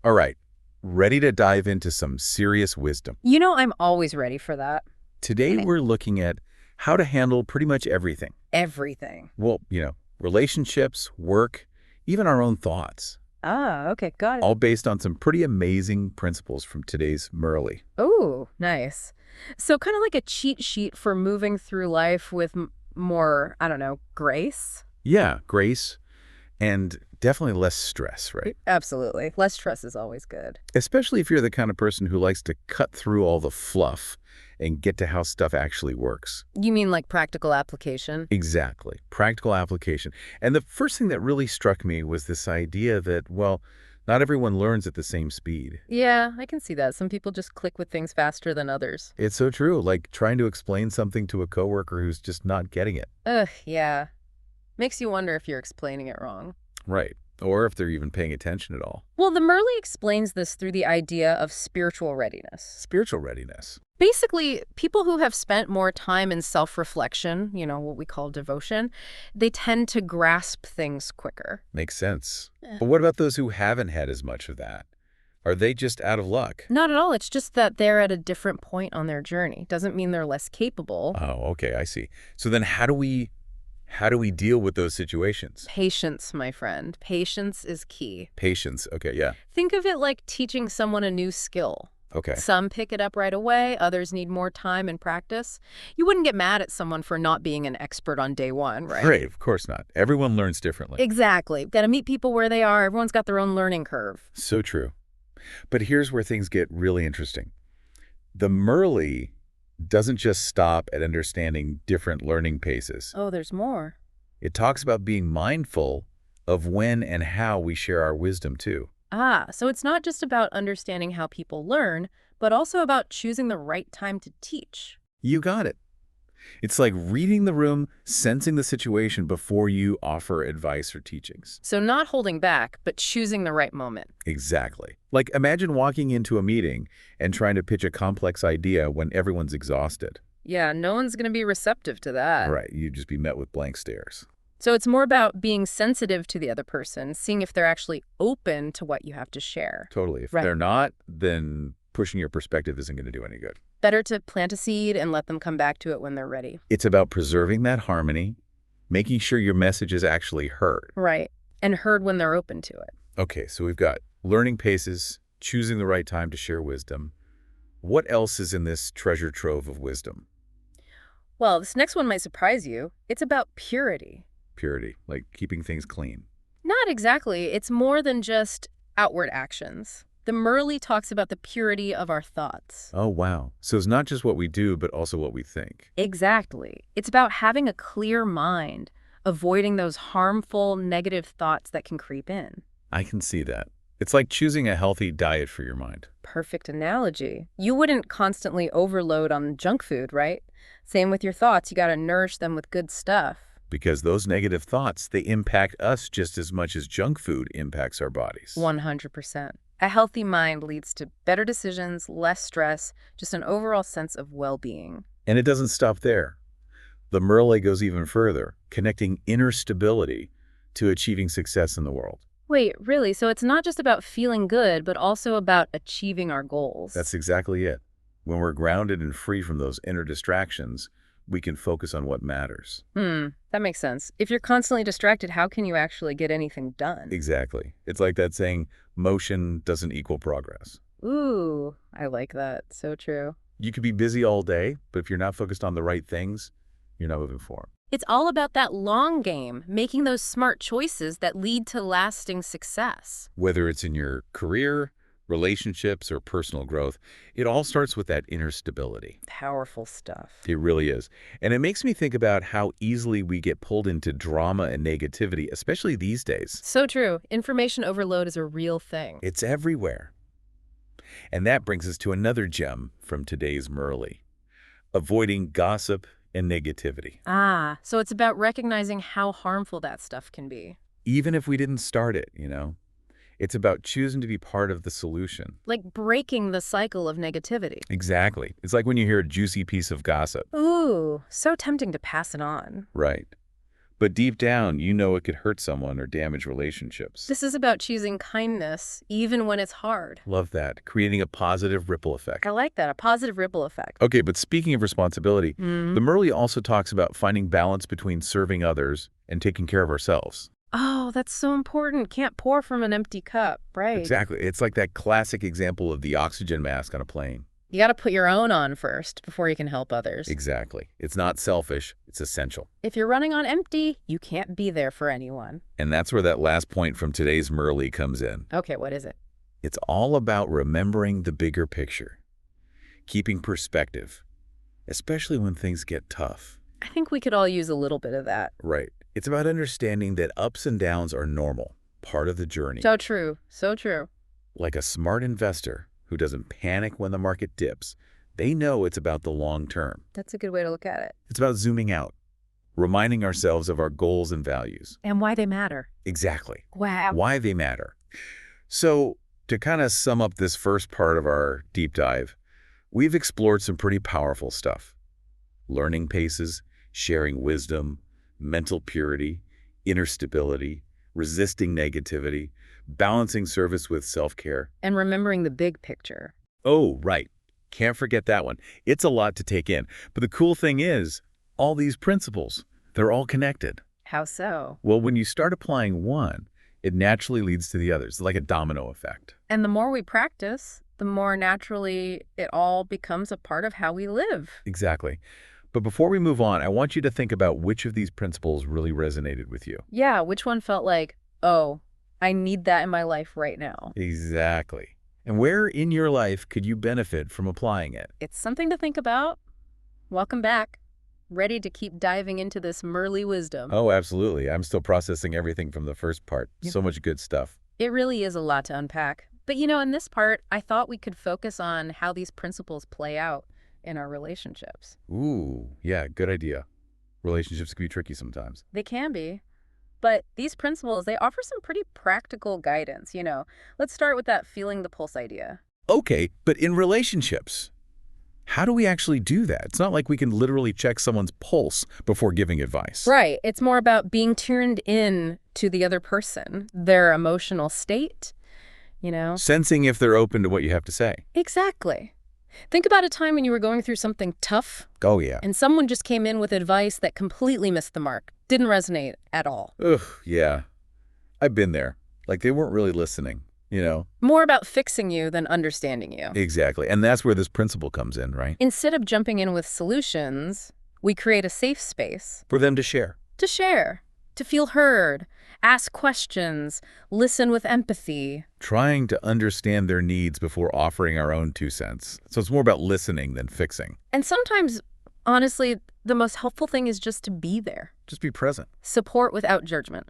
All right, ready to dive into some serious wisdom. I'm always ready for that. Today we're looking at how to handle pretty much everything. Everything. Well, relationships, work, even our own thoughts, Ah, okay, got it. all based on some pretty amazing principles from today's Merle. Oh, nice. So kind of like a cheat sheet for moving through life with more, I don't know, grace? Yeah, grace and definitely less stress, right? Absolutely. Less stress is always good. Especially if you're the kind of person who likes to cut through all the fluff and get to how stuff actually works. You mean like practical application? Exactly. Practical application. And the first thing that really struck me was this idea that, well, not everyone learns at the same speed. Yeah, I can see that. Some people just click with things faster than others. It's so true, like trying to explain something to a coworker who's just not getting it. Ugh, yeah. Makes you wonder if you're explaining it wrong. Right. Or if they're even paying attention at all. Well, the Merle explains this through the idea of spiritual readiness. Spiritual readiness. Basically, people who have spent more time in self-reflection, what we call devotion, they tend to grasp things quicker. Makes sense. Yeah. But what about those who haven't had as much of that? Are they just out of luck? Not at all. It's just that they're at a different point on their journey. Doesn't mean they're less capable. Oh, okay, I see. So then how do we deal with those situations? Patience, my friend. Patience is key. Patience. Okay, yeah. Think of it like teaching someone a new skill. Okay. Some pick it up right away, others need more time and practice. You wouldn't get mad at someone for not being an expert on day one, right? Right, of course not. Everyone learns differently. Exactly. Got to meet people where they are. Everyone's got their own learning curve. So true. But here's where things get really interesting. The Merle doesn't just stop at understanding different learning paces. Oh, there's more. It talks about being mindful of when and how we share our wisdom too. Ah, so it's not just about understanding how people learn, but also about choosing the right time to teach. You got it. It's like reading the room, sensing the situation before you offer advice or teachings. So not holding back, but choosing the right moment. Exactly. Like imagine walking into a meeting and trying to pitch a complex idea when everyone's exhausted. Yeah, no one's going to be receptive to that. Right, you'd just be met with blank stares. So it's more about being sensitive to the other person, seeing if they're actually open to what you have to share. Totally. If Right. they're not, then pushing your perspective isn't going to do any good. Better to plant a seed and let them come back to it when they're ready. It's about preserving that harmony, making sure your message is actually heard. Right. And heard when they're open to it. Okay, so we've got learning paces, choosing the right time to share wisdom. What else is in this treasure trove of wisdom? Well, this next one might surprise you. It's about purity. Purity, like keeping things clean. Not exactly. It's more than just outward actions. The Merle talks about the purity of our thoughts. Oh, wow. So it's not just what we do, but also what we think. Exactly. It's about having a clear mind, avoiding those harmful, negative thoughts that can creep in. I can see that. It's like choosing a healthy diet for your mind. Perfect analogy. You wouldn't constantly overload on junk food, right? Same with your thoughts. You got to nourish them with good stuff. Because those negative thoughts, they impact us just as much as junk food impacts our bodies. 100%. A healthy mind leads to better decisions, less stress, just an overall sense of well-being. And it doesn't stop there. The Merle goes even further, connecting inner stability to achieving success in the world. Wait, really? So it's not just about feeling good, but also about achieving our goals. That's exactly it. When we're grounded and free from those inner distractions, we can focus on what matters. That makes sense. If you're constantly distracted, how can you actually get anything done? Exactly. It's like that saying, motion doesn't equal progress. Ooh, I like that. So true. You could be busy all day, but if you're not focused on the right things, you're not moving forward. It's all about that long game, making those smart choices that lead to lasting success. Whether it's in your career, relationships, or personal growth, it all starts with that inner stability. Powerful stuff. It really is. And it makes me think about how easily we get pulled into drama and negativity, especially these days. So true. Information overload is a real thing. It's everywhere. And that brings us to another gem from today's Merle: avoiding gossip and negativity. Ah, so it's about recognizing how harmful that stuff can be. Even if we didn't start it, It's about choosing to be part of the solution. Like breaking the cycle of negativity. Exactly. It's like when you hear a juicy piece of gossip. Ooh, so tempting to pass it on. Right. But deep down, you know it could hurt someone or damage relationships. This is about choosing kindness, even when it's hard. Love that. Creating a positive ripple effect. I like that, a positive ripple effect. Okay, but speaking of responsibility, the Murley also talks about finding balance between serving others and taking care of ourselves. Oh, that's so important. Can't pour from an empty cup, right? Exactly. It's like that classic example of the oxygen mask on a plane. You got to put your own on first before you can help others. Exactly. It's not selfish, it's essential. If you're running on empty, you can't be there for anyone. And that's where that last point from today's Murley comes in. Okay, what is it? It's all about remembering the bigger picture, keeping perspective, especially when things get tough. I think we could all use a little bit of that. Right. It's about understanding that ups and downs are normal, part of the journey. So true. So true. Like a smart investor who doesn't panic when the market dips, they know it's about the long term. That's a good way to look at it. It's about zooming out, reminding ourselves of our goals and values. And why they matter. Exactly. Wow. Why they matter. So, to kind of sum up this first part of our deep dive, we've explored some pretty powerful stuff. Learning paces, sharing wisdom, mental purity, inner stability, resisting negativity, balancing service with self-care. And remembering the big picture. Oh, right. Can't forget that one. It's a lot to take in. But the cool thing is, all these principles, they're all connected. How so? Well, when you start applying one, it naturally leads to the others, like a domino effect. And the more we practice, the more naturally it all becomes a part of how we live. Exactly. But before we move on, I want you to think about which of these principles really resonated with you. Yeah, which one felt like, oh, I need that in my life right now? Exactly. And where in your life could you benefit from applying it? It's something to think about. Welcome back. Ready to keep diving into this Murley wisdom. Oh, absolutely. I'm still processing everything from the first part. Yep. So much good stuff. It really is a lot to unpack. But in this part, I thought we could focus on how these principles play out in our relationships. Ooh, yeah, good idea. Relationships can be tricky sometimes. They can be. But these principles, they offer some pretty practical guidance. Let's start with that feeling the pulse idea. Okay, but in relationships, how do we actually do that? It's not like we can literally check someone's pulse before giving advice. Right. It's more about being tuned in to the other person, their emotional state, Sensing if they're open to what you have to say. Exactly. Think about a time when you were going through something tough. Oh, yeah. And someone just came in with advice that completely missed the mark. Didn't resonate at all. Ugh, yeah. I've been there. Like they weren't really listening, More about fixing you than understanding you. Exactly. And that's where this principle comes in, right? Instead of jumping in with solutions, we create a safe space. For them to share. To share. To feel heard. Ask questions. Listen with empathy. Trying to understand their needs before offering our own 2 cents. So it's more about listening than fixing. And sometimes, honestly, the most helpful thing is just to be there. Just be present. Support without judgment.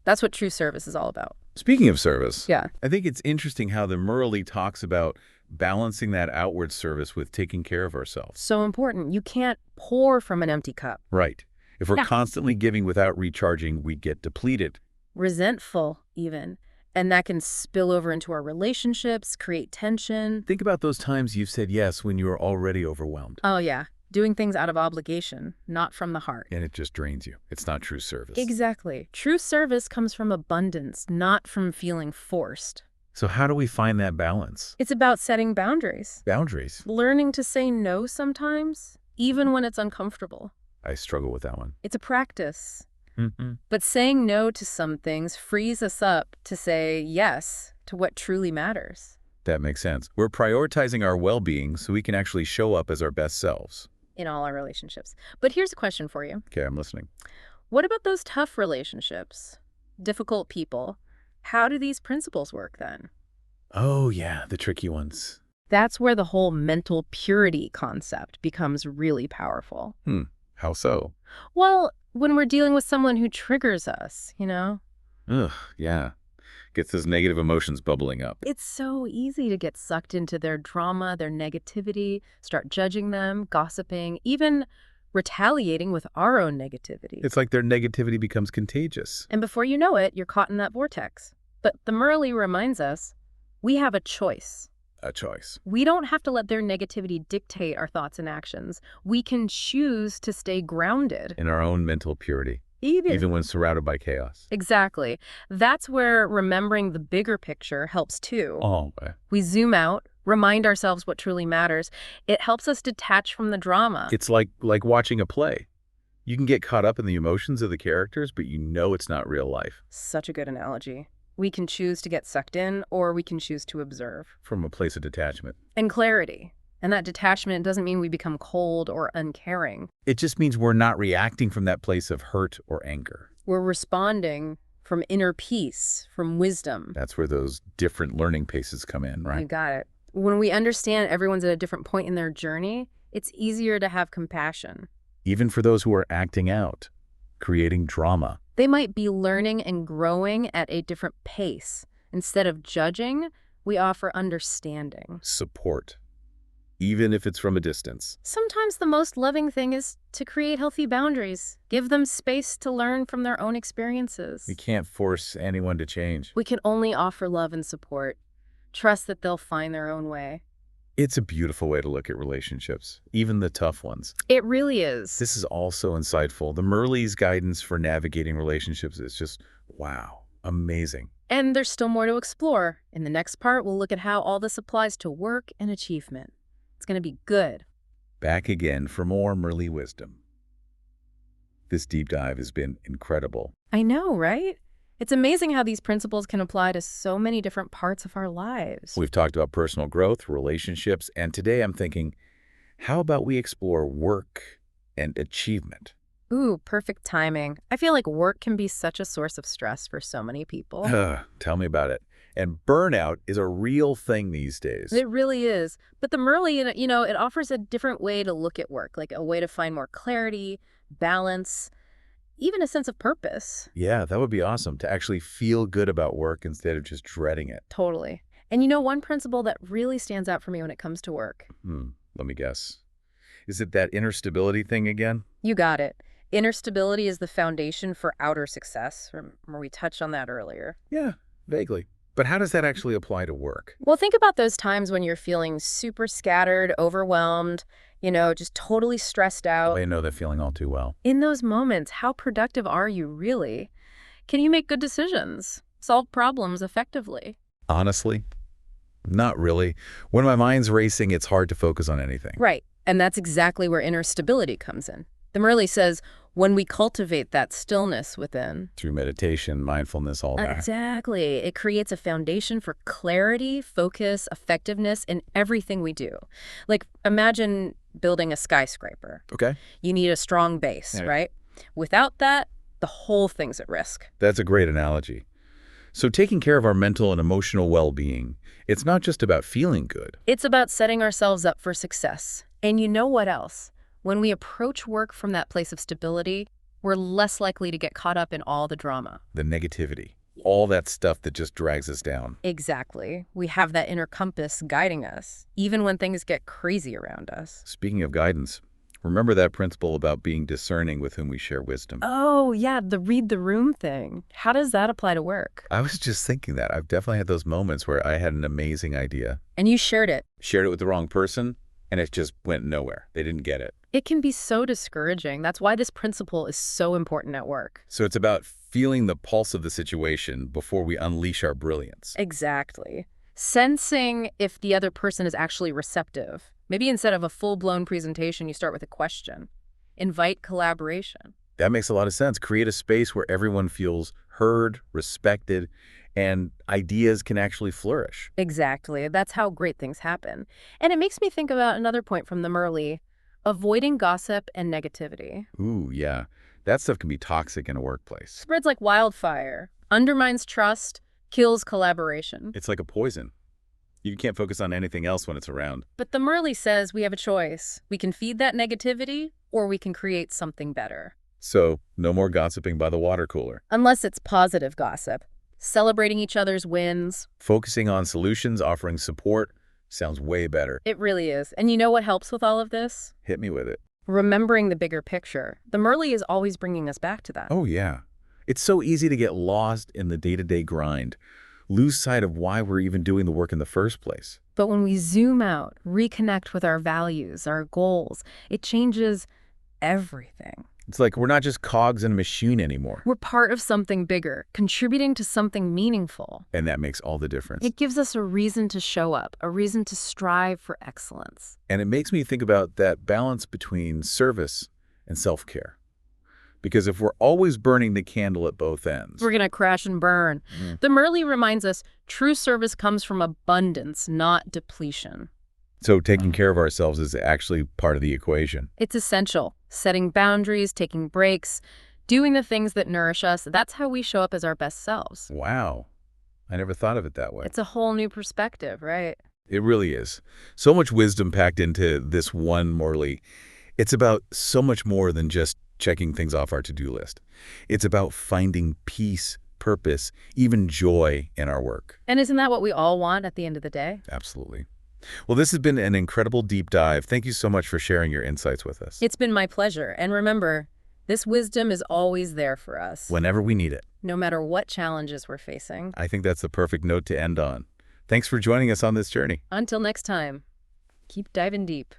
That's what true service is all about. Speaking of service, Yeah. I think it's interesting how the Murley talks about balancing that outward service with taking care of ourselves. So important. You can't pour from an empty cup. Right. If we're Yeah. constantly giving without recharging, we get depleted. Resentful, even. And that can spill over into our relationships, create tension. Think about those times you've said yes when you were already overwhelmed. Oh, yeah. Doing things out of obligation, not from the heart. And it just drains you. It's not true service. Exactly. True service comes from abundance, not from feeling forced. So how do we find that balance? It's about setting boundaries. Boundaries. Learning to say no sometimes, even when it's uncomfortable. I struggle with that one. It's a practice. Mm-hmm. But saying no to some things frees us up to say yes to what truly matters. That makes sense. We're prioritizing our well-being so we can actually show up as our best selves. In all our relationships. But here's a question for you. Okay, I'm listening. What about those tough relationships? Difficult people? How do these principles work then? Oh, yeah, the tricky ones. That's where the whole mental purity concept becomes really powerful. How so? Well, when we're dealing with someone who triggers us, Ugh, yeah. Gets those negative emotions bubbling up. It's so easy to get sucked into their drama, their negativity, start judging them, gossiping, even retaliating with our own negativity. It's like their negativity becomes contagious. And before you know it, you're caught in that vortex. But the Murley reminds us, we have a choice. A choice. We don't have to let their negativity dictate our thoughts and actions. We can choose to stay grounded. In our own mental purity. even when surrounded by chaos. Exactly. That's where remembering the bigger picture helps too. Oh, okay. We zoom out, remind ourselves what truly matters. It helps us detach from the drama. It's like watching a play. You can get caught up in the emotions of the characters, but you know it's not real life. Such a good analogy. We can choose to get sucked in, or we can choose to observe. From a place of detachment. And clarity. And that detachment doesn't mean we become cold or uncaring. It just means we're not reacting from that place of hurt or anger. We're responding from inner peace, from wisdom. That's where those different learning paces come in, You right? got it. When we understand everyone's at a different point in their journey, it's easier to have compassion. Even for those who are acting out, creating drama. They might be learning and growing at a different pace. Instead of judging, we offer understanding. Support. Even if it's from a distance. Sometimes the most loving thing is to create healthy boundaries. Give them space to learn from their own experiences. We can't force anyone to change. We can only offer love and support. Trust that they'll find their own way. It's a beautiful way to look at relationships, even the tough ones. It really is. This is also insightful. The Merle's guidance for navigating relationships is just, wow, amazing. And there's still more to explore. In the next part, we'll look at how all this applies to work and achievement. It's going to be good. Back again for more Merle wisdom. This deep dive has been incredible. I know, right? It's amazing how these principles can apply to so many different parts of our lives. We've talked about personal growth, relationships, and today I'm thinking, how about we explore work and achievement? Ooh, perfect timing. I feel like work can be such a source of stress for so many people. Tell me about it. And burnout is a real thing these days. It really is. But the Merle, it offers a different way to look at work, like a way to find more clarity, balance, even a sense of purpose. Yeah, that would be awesome, to actually feel good about work instead of just dreading it. Totally. And one principle that really stands out for me when it comes to work. Let me guess. Is it that inner stability thing again? You got it. Inner stability is the foundation for outer success. Remember we touched on that earlier. Yeah, vaguely. But how does that actually apply to work? Well, think about those times when you're feeling super scattered, overwhelmed, just totally stressed out. I know that feeling all too well. In those moments, how productive are you really? Can you make good decisions? Solve problems effectively? Honestly, not really. When my mind's racing, it's hard to focus on anything. Right. And that's exactly where inner stability comes in. The Merle says, when we cultivate that stillness within. Through meditation, mindfulness, all that. Exactly. It creates a foundation for clarity, focus, effectiveness in everything we do. Like, imagine building a skyscraper. Okay. You need a strong base, Yeah. right? Without that, the whole thing's at risk. That's a great analogy. So taking care of our mental and emotional well-being, it's not just about feeling good. It's about setting ourselves up for success. And you know what else? When we approach work from that place of stability, we're less likely to get caught up in all the drama. The negativity, all that stuff that just drags us down. Exactly. We have that inner compass guiding us, even when things get crazy around us. Speaking of guidance, remember that principle about being discerning with whom we share wisdom. Oh, yeah, the read the room thing. How does that apply to work? I was just thinking that. I've definitely had those moments where I had an amazing idea, And you shared it. shared it with the wrong person, and it just went nowhere. They didn't get it. It can be so discouraging. That's why this principle is so important at work. So it's about feeling the pulse of the situation before we unleash our brilliance. Exactly. Sensing if the other person is actually receptive. Maybe instead of a full-blown presentation, you start with a question. Invite collaboration. That makes a lot of sense. Create a space where everyone feels heard, respected, and ideas can actually flourish. Exactly. That's how great things happen. And it makes me think about another point from the Merle, avoiding gossip and negativity. Ooh, yeah. That stuff can be toxic in a workplace. Spreads like wildfire, undermines trust, kills collaboration. It's like a poison. You can't focus on anything else when it's around. But the Merle says we have a choice. We can feed that negativity, or we can create something better. So, no more gossiping by the water cooler. Unless it's positive gossip. Celebrating each other's wins. Focusing on solutions, offering support, sounds way better. It really is. And you know what helps with all of this? Hit me with it. Remembering the bigger picture. The Merle is always bringing us back to that. Oh, yeah. It's so easy to get lost in the day-to-day grind, lose sight of why we're even doing the work in the first place. But when we zoom out, reconnect with our values, our goals, it changes everything. It's like we're not just cogs in a machine anymore. We're part of something bigger, contributing to something meaningful. And that makes all the difference. It gives us a reason to show up, a reason to strive for excellence. And it makes me think about that balance between service and self-care. Because if we're always burning the candle at both ends, We're going to crash and burn. The Merli reminds us true service comes from abundance, not depletion. so taking care of ourselves is actually part of the equation. It's essential. Setting boundaries, taking breaks, doing the things that nourish us, that's how we show up as our best selves. Wow. I never thought of it that way. It's a whole new perspective, right? It really is. So much wisdom packed into this one Merli. It's about so much more than just checking things off our to-do list. It's about finding peace, purpose, even joy in our work. And isn't that what we all want at the end of the day? Absolutely. Well, this has been an incredible deep dive. Thank you so much for sharing your insights with us. It's been my pleasure. And remember, this wisdom is always there for us, Whenever we need it. no matter what challenges we're facing. I think that's the perfect note to end on. Thanks for joining us on this journey. Until next time, keep diving deep.